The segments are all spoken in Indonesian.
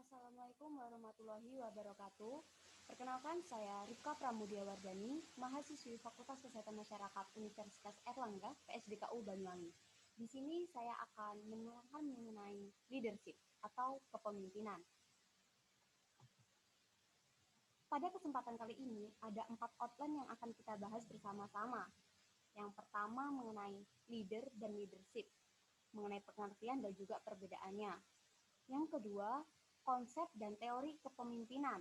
Assalamualaikum warahmatullahi wabarakatuh. Perkenalkan, saya Rifka Pramudia Wardani, mahasiswi Fakultas Kesehatan Masyarakat Universitas Erlangga, PSDKU Banyuwangi. Di sini saya akan menerangkan mengenai leadership atau kepemimpinan. Pada kesempatan kali ini, ada 4 outline yang akan kita bahas bersama-sama. Yang pertama mengenai leader dan leadership, mengenai pengertian dan juga perbedaannya. Yang kedua, konsep dan teori kepemimpinan.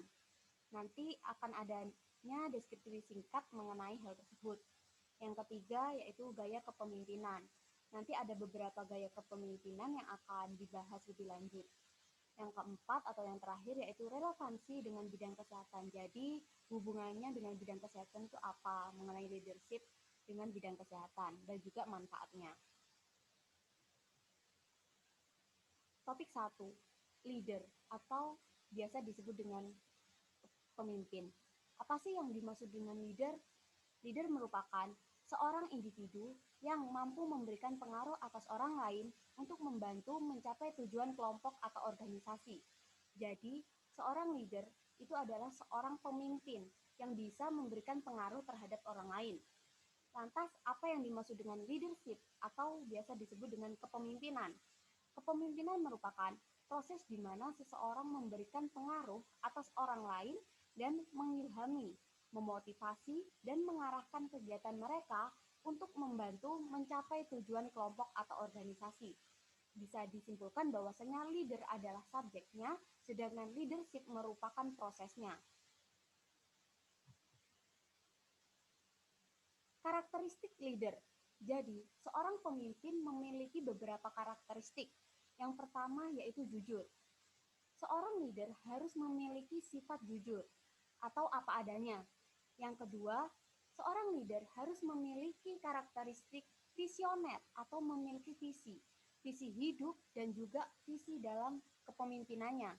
Nanti akan adanya deskripsi singkat mengenai hal tersebut. Yang ketiga yaitu gaya kepemimpinan. Nanti ada beberapa gaya kepemimpinan yang akan dibahas lebih lanjut. Yang keempat atau yang terakhir yaitu relevansi dengan bidang kesehatan. Jadi hubungannya dengan bidang kesehatan itu apa, mengenai leadership dengan bidang kesehatan dan juga manfaatnya. Topik 1, leader atau biasa disebut dengan pemimpin. Apa sih yang dimaksud dengan leader? Leader merupakan seorang individu yang mampu memberikan pengaruh atas orang lain untuk membantu mencapai tujuan kelompok atau organisasi. Jadi, seorang leader itu adalah seorang pemimpin yang bisa memberikan pengaruh terhadap orang lain. Lantas, apa yang dimaksud dengan leadership atau biasa disebut dengan kepemimpinan? Kepemimpinan merupakan proses di mana seseorang memberikan pengaruh atas orang lain dan mengilhami, memotivasi, dan mengarahkan kegiatan mereka untuk membantu mencapai tujuan kelompok atau organisasi. Bisa disimpulkan bahwasanya leader adalah subjeknya, sedangkan leadership merupakan prosesnya. Karakteristik leader. Jadi, seorang pemimpin memiliki beberapa karakteristik. Yang pertama yaitu jujur. Seorang leader harus memiliki sifat jujur atau apa adanya. Yang kedua, seorang leader harus memiliki karakteristik visioner atau memiliki visi hidup dan juga visi dalam kepemimpinannya.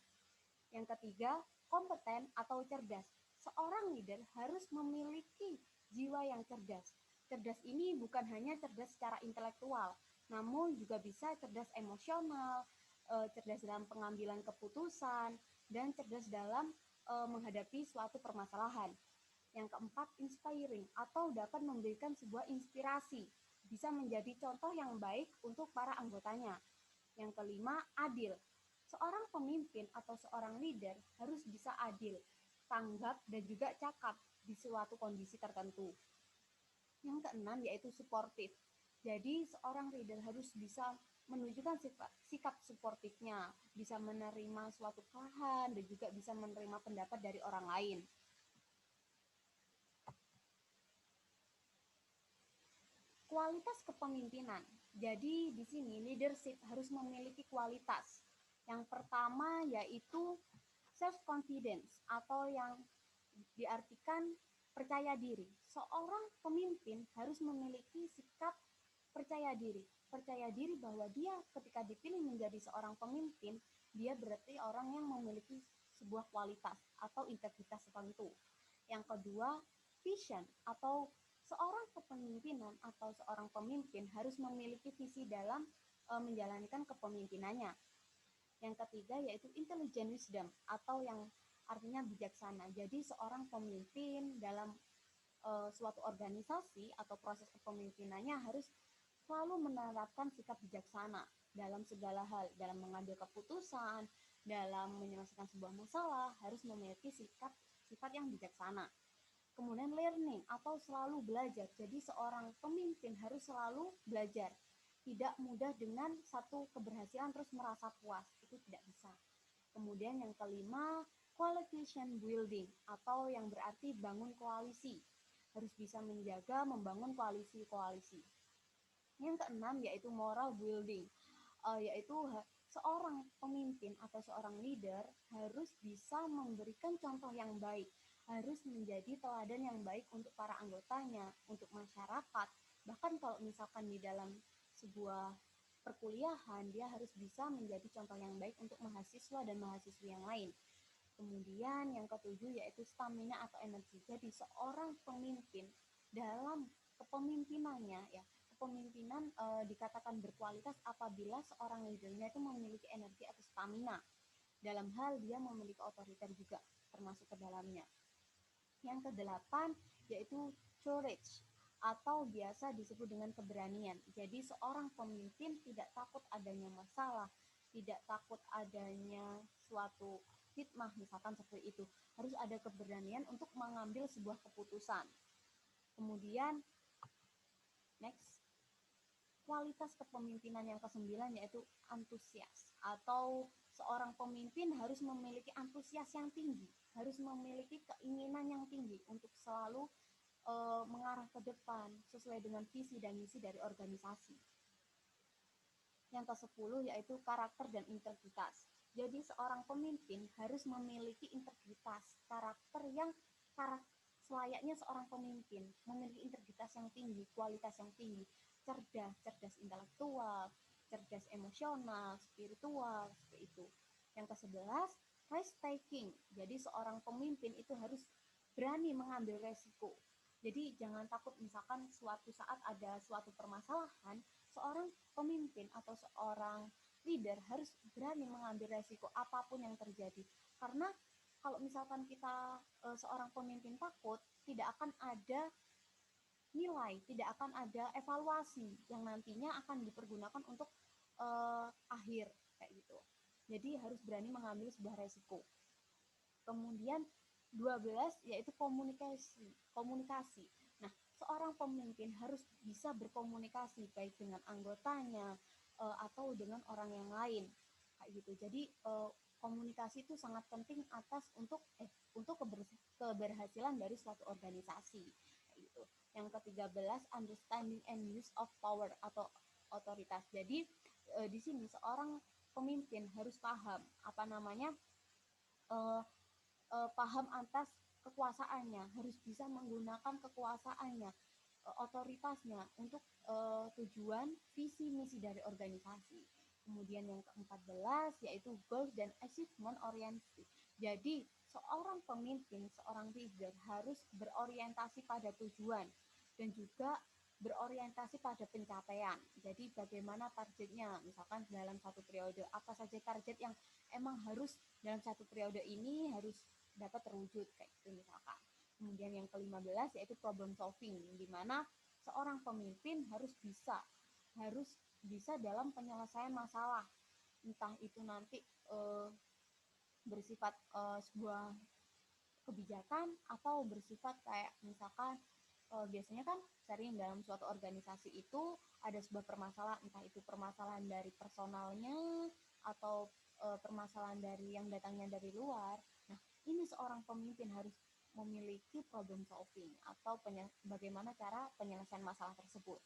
Yang ketiga, kompeten atau cerdas. Seorang leader harus memiliki jiwa yang cerdas. Cerdas ini bukan hanya cerdas secara intelektual, namun juga bisa cerdas emosional, cerdas dalam pengambilan keputusan, dan cerdas dalam menghadapi suatu permasalahan. Yang keempat, inspiring atau dapat memberikan sebuah inspirasi, bisa menjadi contoh yang baik untuk para anggotanya. Yang kelima, adil. Seorang pemimpin atau seorang leader harus bisa adil, tanggap, dan juga cakap di suatu kondisi tertentu. Yang keenam yaitu suportif. Jadi seorang leader harus bisa menunjukkan sikap suportifnya, bisa menerima suatu kesalahan dan juga bisa menerima pendapat dari orang lain. Kualitas kepemimpinan. Jadi di sini leadership harus memiliki kualitas. Yang pertama yaitu self confidence atau yang diartikan percaya diri. Seorang pemimpin harus memiliki sikap percaya diri. Percaya diri bahwa dia ketika dipilih menjadi seorang pemimpin, dia berarti orang yang memiliki sebuah kualitas atau integritas tertentu. Yang kedua, vision atau seorang kepemimpinan atau seorang pemimpin harus memiliki visi dalam menjalankan kepemimpinannya. Yang ketiga yaitu intelligent wisdom atau yang artinya bijaksana. Jadi seorang pemimpin dalam suatu organisasi atau proses kepemimpinannya harus selalu menerapkan sikap bijaksana dalam segala hal, dalam mengambil keputusan, dalam menyelesaikan sebuah masalah, harus memiliki sifat yang bijaksana. Kemudian learning atau selalu belajar. Jadi seorang pemimpin harus selalu belajar. Tidak mudah dengan satu keberhasilan terus merasa puas. Itu tidak bisa. Kemudian yang kelima, coalition building atau yang berarti bangun koalisi. Harus bisa menjaga membangun koalisi-koalisi. Yang keenam yaitu moral building, yaitu seorang pemimpin atau seorang leader harus bisa memberikan contoh yang baik, harus menjadi teladan yang baik untuk para anggotanya, untuk masyarakat. Bahkan kalau misalkan di dalam sebuah perkuliahan, dia harus bisa menjadi contoh yang baik untuk mahasiswa dan mahasiswi yang lain. Kemudian yang ketujuh yaitu stamina atau energi. Jadi seorang pemimpin dalam kepemimpinannya ya, kepemimpinan dikatakan berkualitas apabila seorang leadernya itu memiliki energi atau stamina. dalam hal dia memiliki otoriter juga termasuk ke dalamnya. Yang kedelapan yaitu courage atau biasa disebut dengan keberanian. Jadi seorang pemimpin tidak takut adanya masalah, tidak takut adanya suatu fitnah misalkan seperti itu. Harus ada keberanian untuk mengambil sebuah keputusan. Kemudian next, kualitas kepemimpinan yang kesembilan yaitu antusias, atau seorang pemimpin harus memiliki antusias yang tinggi, harus memiliki keinginan yang tinggi untuk selalu mengarah ke depan sesuai dengan visi dan misi dari organisasi. Yang ke-10 yaitu karakter dan integritas. Jadi seorang pemimpin harus memiliki integritas, karakter yang selayaknya seorang pemimpin, memiliki integritas yang tinggi, kualitas yang tinggi, cerdas, cerdas intelektual, cerdas emosional, spiritual, seperti itu. Yang ke-11, risk taking. Jadi seorang pemimpin itu harus berani mengambil resiko. Jadi jangan takut misalkan suatu saat ada suatu permasalahan, seorang pemimpin atau seorang leader harus berani mengambil resiko apapun yang terjadi. Karena kalau misalkan kita seorang pemimpin takut, tidak akan ada nilai, tidak akan ada evaluasi yang nantinya akan dipergunakan untuk akhir kayak gitu. Jadi harus berani mengambil sebuah resiko. Kemudian 12 yaitu komunikasi. Komunikasi. Nah, seorang pemimpin harus bisa berkomunikasi baik dengan anggotanya atau dengan orang yang lain kayak gitu. Jadi komunikasi itu sangat penting untuk keberhasilan dari suatu organisasi kayak gitu. Yang ke-13 understanding and use of power atau otoritas. Jadi di sini seorang pemimpin harus paham apa namanya paham atas kekuasaannya, harus bisa menggunakan kekuasaannya, otoritasnya untuk tujuan visi misi dari organisasi. Kemudian yang ke-14 yaitu goals dan achievement oriented. Jadi seorang pemimpin, seorang leader harus berorientasi pada tujuan dan juga berorientasi pada pencapaian. Jadi bagaimana targetnya, misalkan dalam satu periode, apa saja target yang emang harus dalam satu periode ini harus dapat terwujud kayak gitu misalkan. Kemudian yang ke-15 yaitu problem solving, di mana seorang pemimpin harus bisa dalam penyelesaian masalah, entah itu nanti bersifat sebuah kebijakan atau bersifat kayak misalkan biasanya kan sering dalam suatu organisasi itu ada sebuah permasalahan, entah itu permasalahan dari personalnya atau permasalahan dari yang datangnya dari luar. Nah, ini seorang pemimpin harus memiliki problem solving atau bagaimana cara penyelesaian masalah tersebut.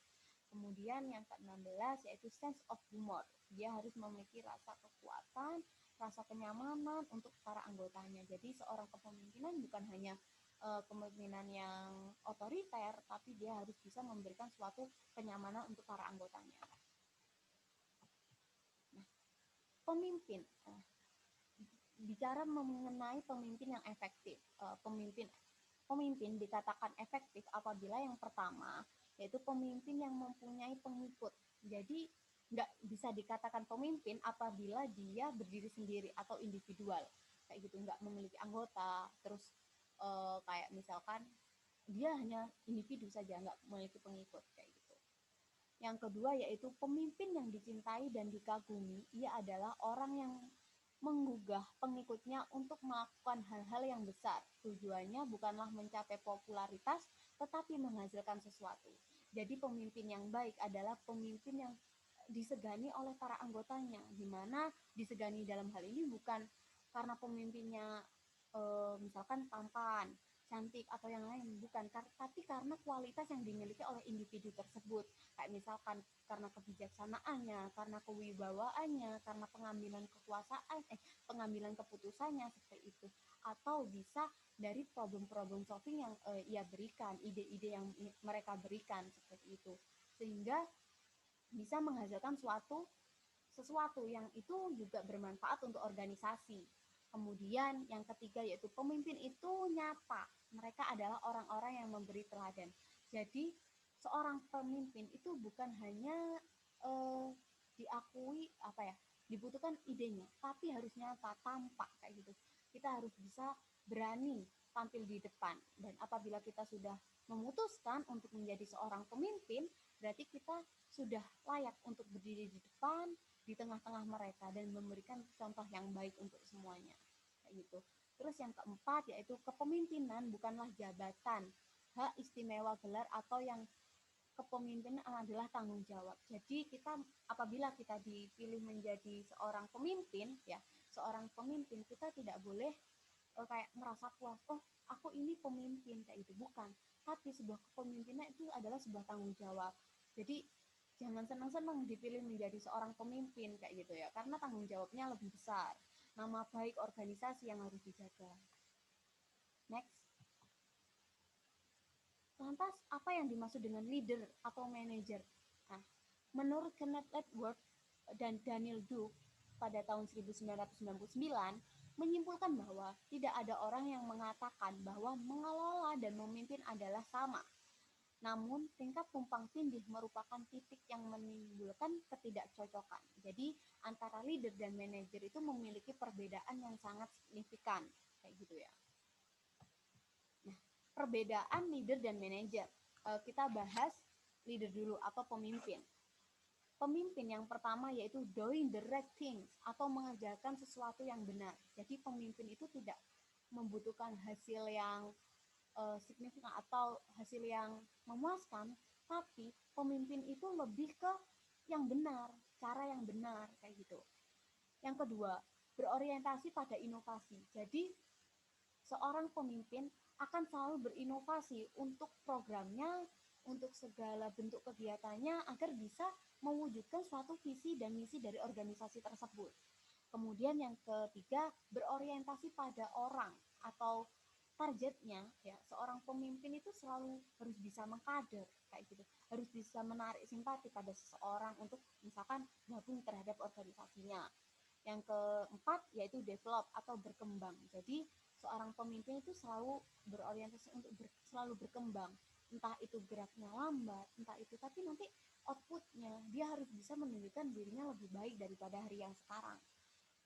Kemudian yang ke-16 yaitu sense of humor. Dia harus memiliki rasa kekuatan, rasa kenyamanan untuk para anggotanya. Jadi seorang kepemimpinan bukan hanya kepemimpinan yang otoriter, tapi dia harus bisa memberikan suatu kenyamanan untuk para anggotanya. Nah, pemimpin. Bicara mengenai pemimpin yang efektif. Pemimpin dikatakan efektif apabila yang pertama yaitu pemimpin yang mempunyai pengikut. Jadi nggak bisa dikatakan pemimpin apabila dia berdiri sendiri atau individual kayak gitu, nggak memiliki anggota, terus kayak misalkan dia hanya individu saja, nggak memiliki pengikut kayak gitu. Yang kedua yaitu pemimpin yang dicintai dan dikagumi. Ia adalah orang yang menggugah pengikutnya untuk melakukan hal-hal yang besar. Tujuannya bukanlah mencapai popularitas, tetapi menghasilkan sesuatu. Jadi pemimpin yang baik adalah pemimpin yang disegani oleh para anggotanya, di mana disegani dalam hal ini bukan karena pemimpinnya misalkan tampan, cantik atau yang lain, bukan, tapi karena kualitas yang dimiliki oleh individu tersebut, kayak misalkan karena kebijaksanaannya, karena kewibawaannya, karena pengambilan keputusannya seperti itu, atau bisa dari problem-problem solving yang ia berikan, ide-ide yang mereka berikan seperti itu, sehingga bisa menghasilkan sesuatu yang itu juga bermanfaat untuk organisasi. Kemudian yang ketiga yaitu pemimpin itu nyata. Mereka adalah orang-orang yang memberi teladan. Jadi seorang pemimpin itu bukan hanya diakui dibutuhkan idenya, tapi harus nyata, tampak kayak gitu. Kita harus bisa berani tampil di depan. Dan apabila kita sudah memutuskan untuk menjadi seorang pemimpin, berarti kita sudah layak untuk berdiri di depan, di tengah-tengah mereka dan memberikan contoh yang baik untuk semuanya. Kayak gitu. Terus yang keempat yaitu kepemimpinan bukanlah jabatan, hak istimewa gelar atau yang kepemimpinan adalah tanggung jawab. Jadi kita apabila kita dipilih menjadi seorang pemimpin ya, seorang pemimpin kita tidak boleh kayak merasa puas, oh aku ini pemimpin kayak itu, bukan. Tapi sebuah kepemimpinan itu adalah sebuah tanggung jawab. Jadi jangan senang-senang dipilih menjadi seorang pemimpin kayak gitu ya, karena tanggung jawabnya lebih besar. Nama baik organisasi yang harus dijaga. Next. Lantas, apa yang dimaksud dengan leader atau manager? Nah, menurut Kenneth Ledward dan Daniel Duke pada tahun 1999, menyimpulkan bahwa tidak ada orang yang mengatakan bahwa mengelola dan memimpin adalah sama. Namun, tingkat tumpang tindih merupakan titik yang menimbulkan ketidakcocokan. Jadi, antara leader dan manajer itu memiliki perbedaan yang sangat signifikan. Kayak gitu ya. Nah, perbedaan leader dan manajer. Kita bahas leader dulu atau pemimpin. Pemimpin yang pertama yaitu doing the right things atau mengerjakan sesuatu yang benar. Jadi pemimpin itu tidak membutuhkan hasil yang signifikan atau hasil yang memuaskan, tapi pemimpin itu lebih ke yang benar, cara yang benar kayak gitu. Yang kedua, berorientasi pada inovasi. Jadi seorang pemimpin akan selalu berinovasi untuk programnya, untuk segala bentuk kegiatannya agar bisa mewujudkan suatu visi dan misi dari organisasi tersebut. Kemudian yang ketiga, berorientasi pada orang atau targetnya ya. Seorang pemimpin itu selalu harus bisa mengkader kayak gitu, harus bisa menarik simpati pada seseorang untuk misalkan gabung terhadap organisasinya. Yang keempat yaitu develop atau berkembang. Jadi seorang pemimpin itu selalu berorientasi untuk selalu berkembang, entah itu geraknya lambat, entah itu, tapi nanti outputnya dia harus bisa menunjukkan dirinya lebih baik daripada hari yang sekarang.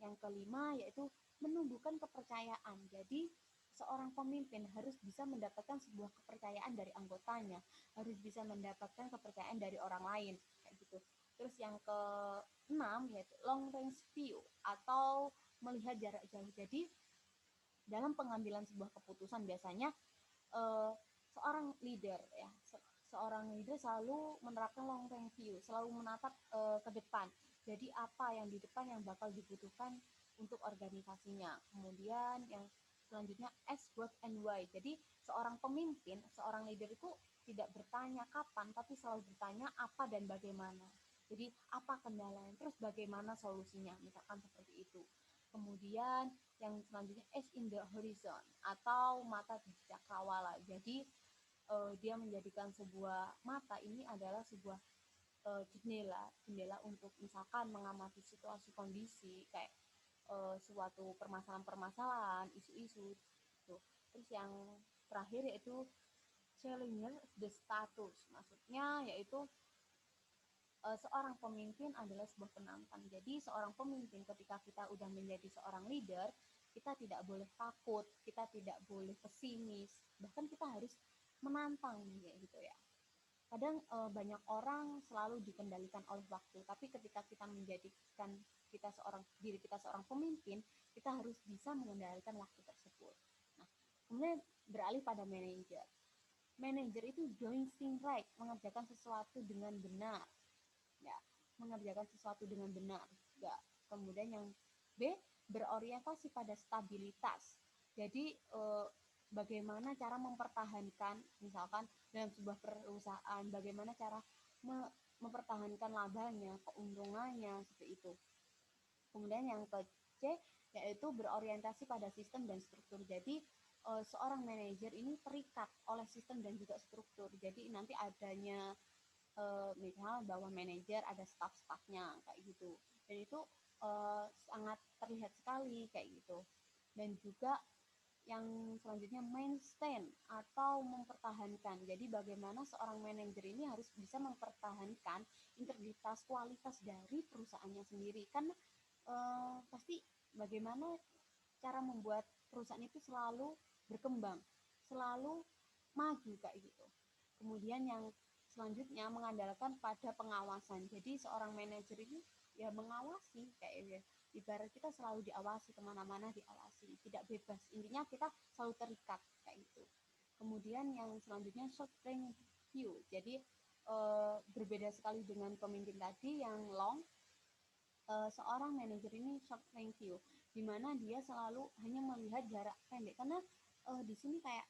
Yang kelima yaitu menumbuhkan kepercayaan. Jadi seorang pemimpin harus bisa mendapatkan sebuah kepercayaan dari anggotanya, harus bisa mendapatkan kepercayaan dari orang lain kayak gitu. Terus yang keenam yaitu long range view atau melihat jarak jauh. Jadi dalam pengambilan sebuah keputusan biasanya eh, seorang leader ya, seorang leader selalu menerapkan long range view, selalu menatap ke depan. Jadi apa yang di depan yang bakal dibutuhkan untuk organisasinya. Kemudian yang selanjutnya S, what, and why. Jadi seorang pemimpin, seorang leader itu tidak bertanya kapan, tapi selalu bertanya apa dan bagaimana. Jadi apa kendalanya, terus bagaimana solusinya, misalkan seperti itu. Kemudian yang selanjutnya S in the horizon atau mata di cakrawala. Jadi dia menjadikan sebuah mata ini adalah sebuah jendela untuk misalkan mengamati situasi kondisi kayak suatu permasalahan-permasalahan, isu-isu gitu. Terus yang terakhir yaitu challenger the status. Maksudnya yaitu seorang pemimpin adalah sebuah penantang. Jadi seorang pemimpin ketika kita udah menjadi seorang leader, kita tidak boleh takut, kita tidak boleh pesimis, bahkan kita harus menantang gitu ya. Kadang banyak orang selalu dikendalikan oleh waktu, tapi ketika kita menjadikan diri kita seorang pemimpin, kita harus bisa mengendalikan waktu tersebut. Nah, kemudian beralih pada manajer. Manajer itu doing things right, mengerjakan sesuatu dengan benar. Ya, mengerjakan sesuatu dengan benar. Ya. Kemudian yang B, berorientasi pada stabilitas. Jadi bagaimana cara mempertahankan misalkan dalam sebuah perusahaan, bagaimana cara mempertahankan labanya, keuntungannya seperti itu. Kemudian yang ke C yaitu berorientasi pada sistem dan struktur. Jadi seorang manajer ini terikat oleh sistem dan juga struktur. Jadi nanti adanya misal bahwa manajer ada staff-staffnya kayak gitu. Dan itu sangat terlihat sekali kayak gitu. Dan juga yang selanjutnya maintain atau mempertahankan. Jadi bagaimana seorang manajer ini harus bisa mempertahankan integritas kualitas dari perusahaannya sendiri. Kan pasti bagaimana cara membuat perusahaan itu selalu berkembang, selalu maju kayak gitu. Kemudian yang selanjutnya mengandalkan pada pengawasan. Jadi seorang manajer ini ya mengawasi kayak ya. Ibarat kita selalu diawasi, kemana-mana diawasi, tidak bebas. Intinya kita selalu terikat kayak gitu. Kemudian yang selanjutnya short range view. Jadi berbeda sekali dengan pemimpin tadi yang long. Seorang manajer ini short range view, di mana dia selalu hanya melihat jarak pendek. Karena di sini kayak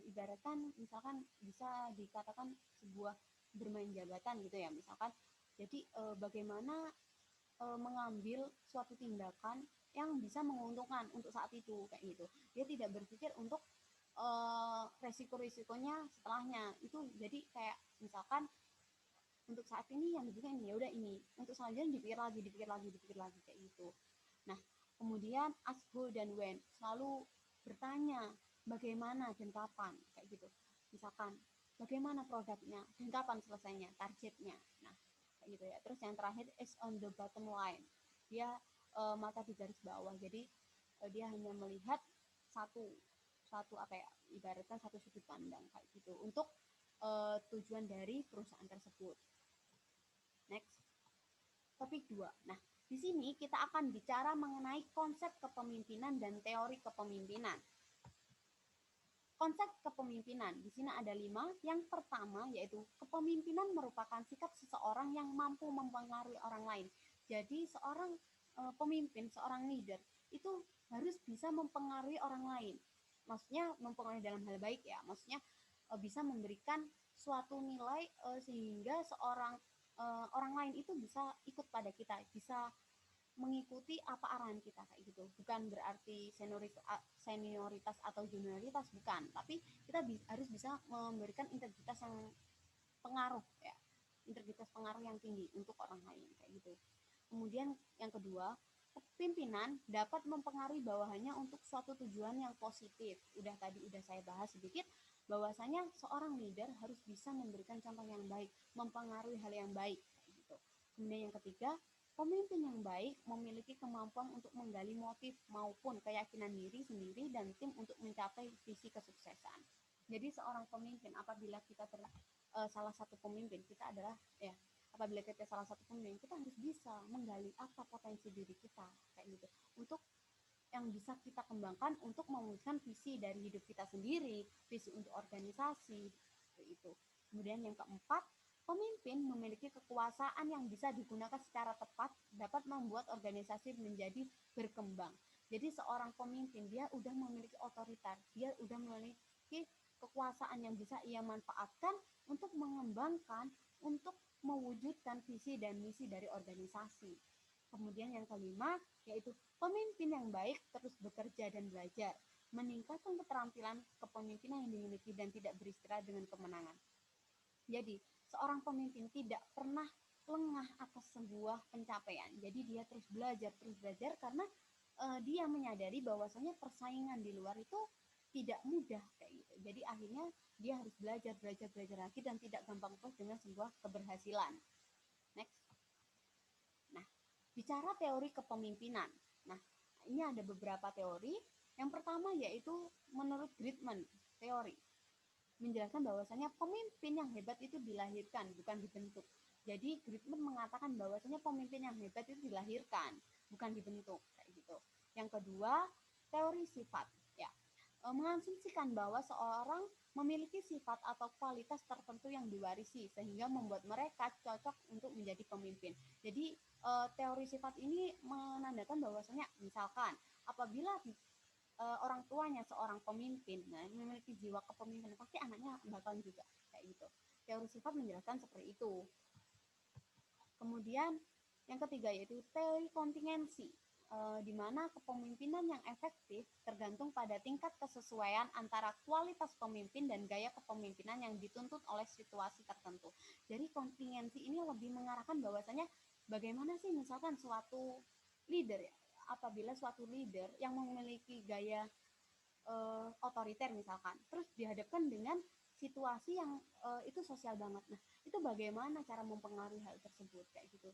ibaratkan misalkan bisa dikatakan sebuah bermain jabatan gitu ya misalkan. Jadi bagaimana mengambil suatu tindakan yang bisa menguntungkan untuk saat itu kayak gitu. Dia tidak berpikir untuk resiko-resikonya setelahnya itu. Jadi kayak misalkan untuk saat ini yang dibuka ini ya udah ini, untuk selanjutnya dipikir lagi kayak gitu. Nah kemudian ask who dan when, selalu bertanya bagaimana dan kapan kayak gitu. Misalkan bagaimana produknya dan kapan selesainya, targetnya. Nah kayak gitu ya. Terus yang terakhir is on the bottom line, dia mata di garis bawah. Jadi dia hanya melihat satu satu apa ya, ibaratnya satu sudut pandang kayak gitu untuk tujuan dari perusahaan tersebut. Next, topik 2. Nah, di sini kita akan bicara mengenai konsep kepemimpinan dan teori kepemimpinan. Konsep kepemimpinan di sini ada 5. Yang pertama yaitu kepemimpinan merupakan sikap seseorang yang mampu mempengaruhi orang lain. Jadi seorang pemimpin, seorang leader itu harus bisa mempengaruhi orang lain. Maksudnya mempengaruhi dalam hal baik ya. Maksudnya bisa memberikan suatu nilai sehingga seorang orang lain itu bisa ikut pada kita, bisa mengikuti apa arahan kita kayak gitu. Bukan berarti senioritas atau junioritas, bukan, tapi kita harus bisa memberikan integritas yang pengaruh ya, integritas pengaruh yang tinggi untuk orang lain kayak gitu. Kemudian yang kedua, pimpinan dapat mempengaruhi bawahannya untuk suatu tujuan yang positif. Udah saya bahas sedikit bahwasanya seorang leader harus bisa memberikan contoh yang baik, mempengaruhi hal yang baik gitu. Kemudian yang ketiga, pemimpin yang baik memiliki kemampuan untuk menggali motif maupun keyakinan diri sendiri dan tim untuk mencapai visi kesuksesan. Jadi seorang pemimpin, apabila kita salah satu pemimpin kita adalah ya, apabila kita salah satu pemimpin, kita harus bisa menggali apa potensi diri kita kayak gitu, untuk yang bisa kita kembangkan untuk mewujudkan visi dari hidup kita sendiri, visi untuk organisasi itu. Kemudian yang keempat, pemimpin memiliki kekuasaan yang bisa digunakan secara tepat, dapat membuat organisasi menjadi berkembang. Jadi seorang pemimpin dia udah memiliki otoritas, dia udah memiliki kekuasaan yang bisa ia manfaatkan untuk mengembangkan, untuk mewujudkan visi dan misi dari organisasi. Kemudian yang kelima yaitu pemimpin yang baik terus bekerja dan belajar, meningkatkan keterampilan kepemimpinan yang dimiliki dan tidak beristirahat dengan kemenangan. Jadi seorang pemimpin tidak pernah lengah atas sebuah pencapaian. Jadi dia terus belajar karena dia menyadari bahwasanya persaingan di luar itu tidak mudah kayak gitu. Jadi akhirnya dia harus belajar lagi dan tidak gampang puas dengan sebuah keberhasilan. Next. Nah, bicara teori kepemimpinan. Nah, ini ada beberapa teori. Yang pertama yaitu menurut Gridman teori, menjelaskan bahwasanya pemimpin yang hebat itu dilahirkan, bukan dibentuk. Jadi Gridman mengatakan bahwasanya pemimpin yang hebat itu dilahirkan, bukan dibentuk kayak gitu. Yang kedua, teori sifat ya, mengasumsikan bahwa seorang memiliki sifat atau kualitas tertentu yang diwarisi sehingga membuat mereka cocok untuk menjadi pemimpin. Jadi teori sifat ini menandakan bahwasanya misalkan apabila orang tuanya seorang pemimpin, nah memiliki jiwa kepemimpinan, pasti anaknya bakal juga kayak gitu. Teori sifat menjelaskan seperti itu. Kemudian yang ketiga yaitu teori kontingensi, di mana kepemimpinan yang efektif tergantung pada tingkat kesesuaian antara kualitas pemimpin dan gaya kepemimpinan yang dituntut oleh situasi tertentu. Jadi kontingensi ini lebih mengarahkan bahwasanya bagaimana sih misalkan suatu leader ya, apabila suatu leader yang memiliki gaya otoriter misalkan, terus dihadapkan dengan situasi yang itu sosial banget. Nah, itu bagaimana cara mempengaruhi hal tersebut kayak gitu.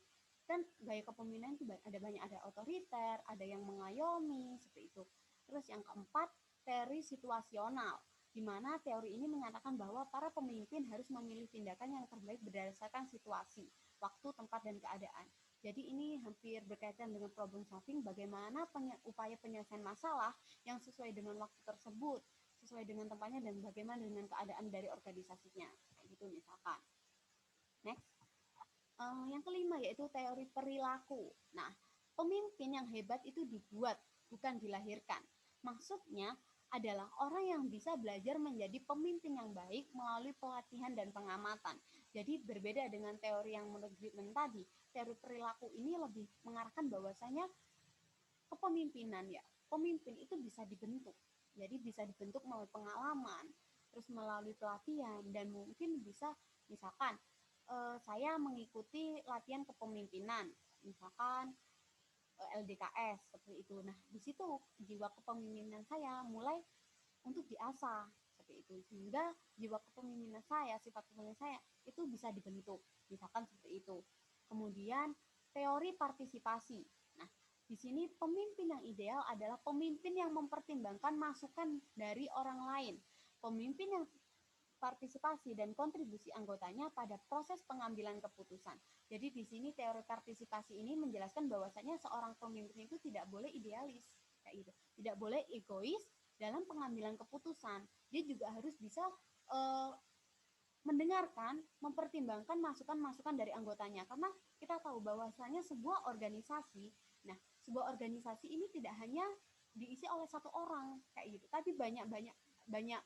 Dan gaya kepemimpinan itu ada banyak, ada otoriter, ada yang mengayomi, seperti itu. Terus yang keempat, teori situasional, di mana teori ini menyatakan bahwa para pemimpin harus memilih tindakan yang terbaik berdasarkan situasi, waktu, tempat, dan keadaan. Jadi ini hampir berkaitan dengan problem solving, bagaimana upaya penyelesaian masalah yang sesuai dengan waktu tersebut, sesuai dengan tempatnya, dan bagaimana dengan keadaan dari organisasinya. Kayak gitu misalkan. Next. Yang kelima yaitu teori perilaku. Nah, pemimpin yang hebat itu dibuat, bukan dilahirkan. Maksudnya adalah orang yang bisa belajar menjadi pemimpin yang baik melalui pelatihan dan pengamatan. Jadi berbeda dengan teori yang menurut Goodman tadi, teori perilaku ini lebih mengarahkan bahwasanya kepemimpinan ya. Pemimpin itu bisa dibentuk. Jadi bisa dibentuk melalui pengalaman, terus melalui pelatihan, dan mungkin bisa misalkan saya mengikuti latihan kepemimpinan, misalkan LDKS seperti itu. Nah, di situ jiwa kepemimpinan saya mulai untuk diasah seperti itu, sehingga jiwa kepemimpinan saya, sifat kepemimpinan saya itu bisa dibentuk, misalkan seperti itu. Kemudian teori partisipasi. Nah, di sini pemimpin yang ideal adalah pemimpin yang mempertimbangkan masukan dari orang lain. Pemimpin yang partisipasi dan kontribusi anggotanya pada proses pengambilan keputusan. Jadi di sini teori partisipasi ini menjelaskan bahwasanya seorang pemimpin itu tidak boleh idealis, kayak gitu. Tidak boleh egois dalam pengambilan keputusan. Dia juga harus bisa mendengarkan, mempertimbangkan masukan-masukan dari anggotanya. Karena kita tahu bahwasanya sebuah organisasi, nah sebuah organisasi ini tidak hanya diisi oleh satu orang kayak gitu, tapi banyak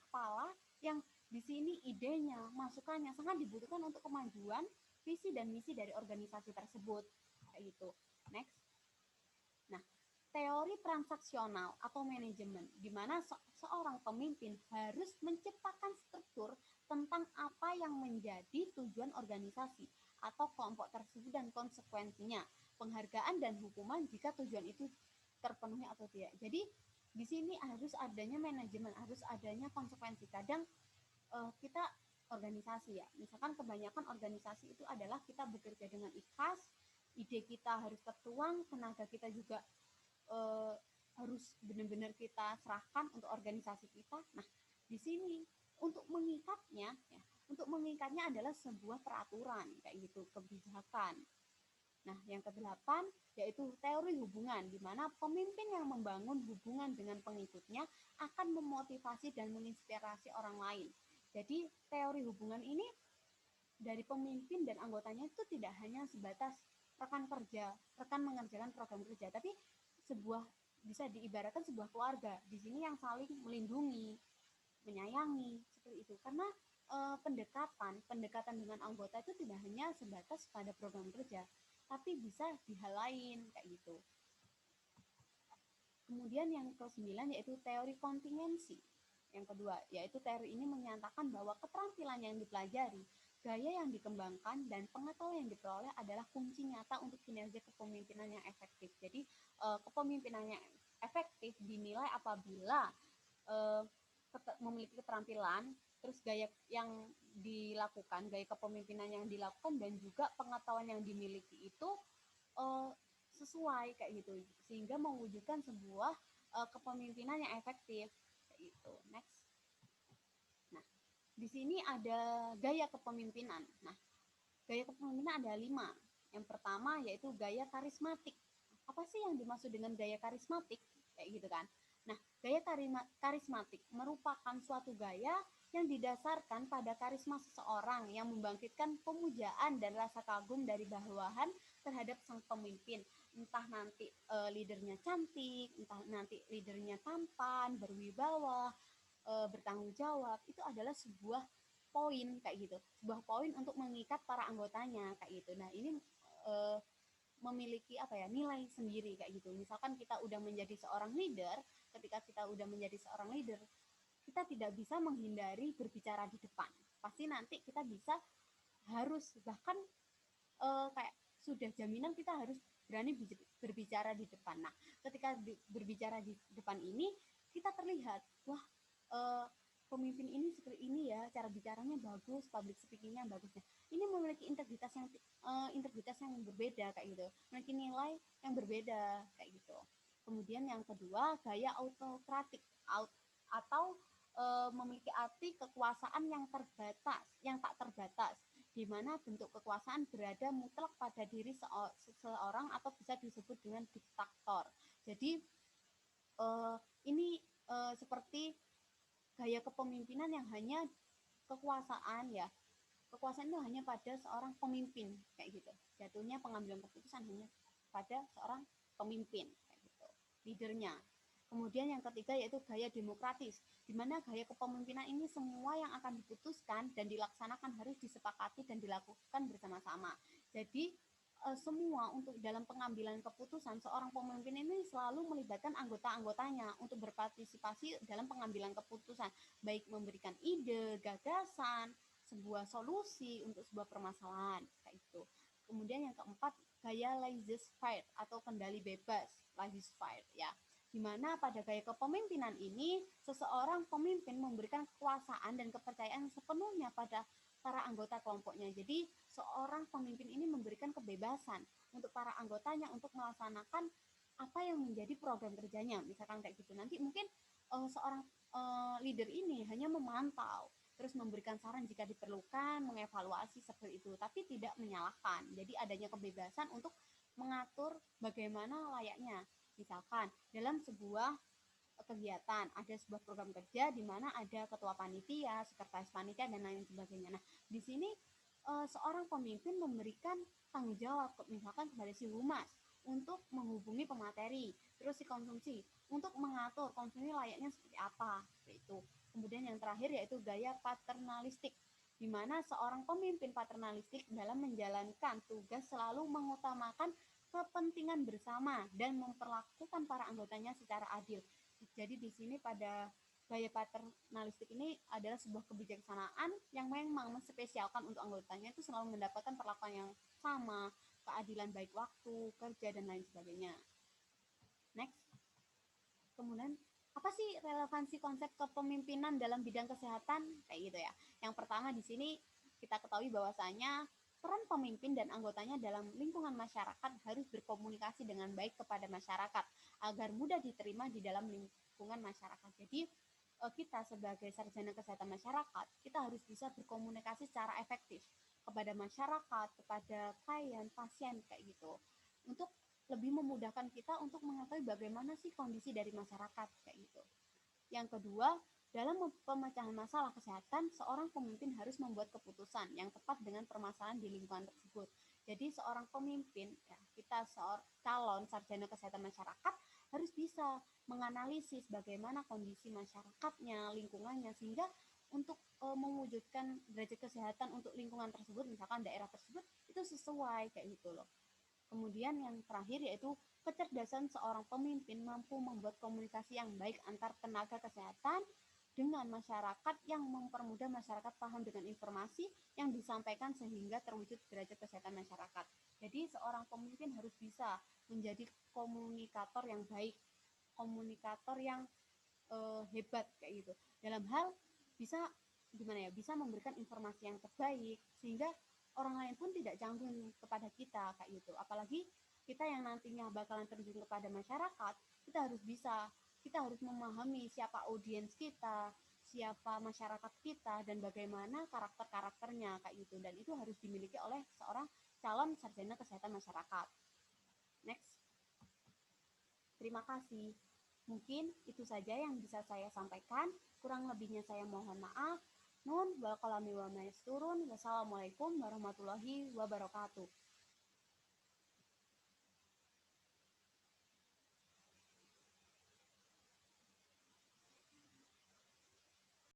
kepala yang di sini idenya, masukannya sangat dibutuhkan untuk kemajuan visi dan misi dari organisasi tersebut kayak gitu. Next. Nah, teori transaksional atau manajemen, di mana seorang pemimpin harus menciptakan struktur tentang apa yang menjadi tujuan organisasi atau kelompok tersebut dan konsekuensinya, penghargaan dan hukuman jika tujuan itu terpenuhi atau tidak. Jadi di sini harus adanya manajemen, harus adanya konsekuensi. Kadang kita organisasi ya, misalkan kebanyakan organisasi itu adalah kita bekerja dengan ikhlas, ide kita harus tertuang, tenaga kita juga harus benar-benar kita serahkan untuk organisasi kita. Nah, di sini untuk mengikatnya adalah sebuah peraturan kayak gitu, kebijakan. Nah, yang kedelapan yaitu teori hubungan, di mana pemimpin yang membangun hubungan dengan pengikutnya akan memotivasi dan menginspirasi orang lain. Jadi, teori hubungan ini dari pemimpin dan anggotanya itu tidak hanya sebatas rekan kerja, rekan mengerjakan program kerja, tapi sebuah bisa diibaratkan sebuah keluarga. Di sini yang saling melindungi, menyayangi, seperti itu. Karena pendekatan dengan anggota itu tidak hanya sebatas pada program kerja, tapi bisa di hal lain kayak gitu. Kemudian yang ke-9 yaitu teori kontingensi. Yang kedua, yaitu teori ini menyatakan bahwa keterampilan yang dipelajari, gaya yang dikembangkan, dan pengetahuan yang diperoleh adalah kunci nyata untuk kinerja kepemimpinan yang efektif. Jadi, kepemimpinan yang efektif dinilai apabila memiliki keterampilan, terus gaya yang dilakukan, gaya kepemimpinan yang dilakukan, dan juga pengetahuan yang dimiliki itu sesuai kayak gitu, sehingga mewujudkan sebuah kepemimpinan yang efektif kayak gitu. Next. Nah, di sini ada gaya kepemimpinan. Nah, gaya kepemimpinan ada 5. Yang pertama yaitu gaya karismatik. Apa sih yang dimaksud dengan gaya karismatik? Kayak gitu kan. Nah, gaya karismatik merupakan suatu gaya yang didasarkan pada karisma seseorang yang membangkitkan pemujaan dan rasa kagum dari bawahan terhadap sang pemimpin. Entah nanti leadernya cantik, entah nanti leadernya tampan, berwibawa, bertanggung jawab, itu adalah sebuah poin kayak gitu, sebuah poin untuk mengikat para anggotanya kayak gitu. Nah, ini memiliki apa ya, nilai sendiri kayak gitu. Misalkan kita udah menjadi seorang leader, ketika kita udah menjadi seorang leader, kita tidak bisa menghindari berbicara di depan. Pasti nanti kita bisa harus bahkan kayak sudah jaminan kita harus berani berbicara di depan. Nah, ketika berbicara di depan ini kita terlihat, wah pemimpin ini seperti ini ya, cara bicaranya bagus, public speakingnya bagusnya. Ini memiliki integritas yang berbeda kayak gitu, memiliki nilai yang berbeda kayak gitu. Kemudian yang kedua, gaya autokratik atau memiliki arti kekuasaan yang terbatas, yang tak terbatas, di mana bentuk kekuasaan berada mutlak pada diri seseorang atau bisa disebut dengan diktator. Jadi ini seperti gaya kepemimpinan yang hanya kekuasaan ya, kekuasaan itu hanya pada seorang pemimpin kayak gitu, jatuhnya pengambilan keputusan hanya pada seorang pemimpin kayak gitu, leadernya. Kemudian yang ketiga yaitu gaya demokratis, di mana gaya kepemimpinan ini semua yang akan diputuskan dan dilaksanakan harus disepakati dan dilakukan bersama-sama. Jadi semua untuk dalam pengambilan keputusan seorang pemimpin ini selalu melibatkan anggota-anggotanya untuk berpartisipasi dalam pengambilan keputusan, baik memberikan ide, gagasan, sebuah solusi untuk sebuah permasalahan kayak itu. Kemudian yang keempat, gaya laissez-faire atau kendali bebas, laissez-faire ya. Dimana pada gaya kepemimpinan ini seseorang pemimpin memberikan kekuasaan dan kepercayaan sepenuhnya pada para anggota kelompoknya. Jadi seorang pemimpin ini memberikan kebebasan untuk para anggotanya untuk melaksanakan apa yang menjadi program kerjanya, misalkan kayak gitu. Nanti mungkin seorang leader ini hanya memantau, terus memberikan saran jika diperlukan, mengevaluasi seperti itu, tapi tidak menyalahkan. Jadi adanya kebebasan untuk mengatur bagaimana layaknya. Misalkan dalam sebuah kegiatan, ada sebuah program kerja di mana ada ketua panitia, sekretaris panitia dan lain sebagainya. Nah, di sini seorang pemimpin memberikan tanggung jawab misalkan kepada si humas untuk menghubungi pemateri, terus si konsumsi untuk mengatur konsumsi layaknya seperti apa, itu. Kemudian yang terakhir yaitu gaya paternalistik, di mana seorang pemimpin paternalistik dalam menjalankan tugas selalu mengutamakan kepentingan bersama dan memperlakukan para anggotanya secara adil. Jadi di sini pada gaya paternalistik ini adalah sebuah kebijaksanaan yang memang menspesialkan untuk anggotanya itu selalu mendapatkan perlakuan yang sama, keadilan baik waktu, kerja, dan lain sebagainya. Next. Kemudian, apa sih relevansi konsep kepemimpinan dalam bidang kesehatan? Kayak gitu ya. Yang pertama di sini kita ketahui bahwasanya peran pemimpin dan anggotanya dalam lingkungan masyarakat harus berkomunikasi dengan baik kepada masyarakat agar mudah diterima di dalam lingkungan masyarakat. Jadi kita sebagai sarjana kesehatan masyarakat, kita harus bisa berkomunikasi secara efektif kepada masyarakat, kepada klien, pasien kayak gitu. Untuk lebih memudahkan kita untuk mengetahui bagaimana sih kondisi dari masyarakat kayak gitu. Yang kedua, dalam pemecahan masalah kesehatan, seorang pemimpin harus membuat keputusan yang tepat dengan permasalahan di lingkungan tersebut. Jadi seorang pemimpin, ya, kita seorang calon sarjana kesehatan masyarakat harus bisa menganalisis bagaimana kondisi masyarakatnya, lingkungannya, sehingga untuk mewujudkan derajat kesehatan untuk lingkungan tersebut, misalkan daerah tersebut, itu sesuai kayak gitu loh. Kemudian yang terakhir yaitu kecerdasan seorang pemimpin mampu membuat komunikasi yang baik antar tenaga kesehatan dengan masyarakat yang mempermudah masyarakat paham dengan informasi yang disampaikan sehingga terwujud derajat kesehatan masyarakat. Jadi seorang pemimpin harus bisa menjadi komunikator yang baik, komunikator yang hebat kayak gitu. Dalam hal bisa gimana ya, bisa memberikan informasi yang terbaik sehingga orang lain pun tidak canggung kepada kita kayak gitu. Apalagi kita yang nantinya bakalan terjun kepada masyarakat, kita harus memahami siapa audiens kita, siapa masyarakat kita, dan bagaimana karakter-karakternya kayak gitu. Dan itu harus dimiliki oleh seorang calon sarjana kesehatan masyarakat. Next. Terima kasih. Mungkin itu saja yang bisa saya sampaikan. Kurang lebihnya saya mohon maaf. Nun wal qalami wa ma yasturun. Wassalamualaikum warahmatullahi wabarakatuh.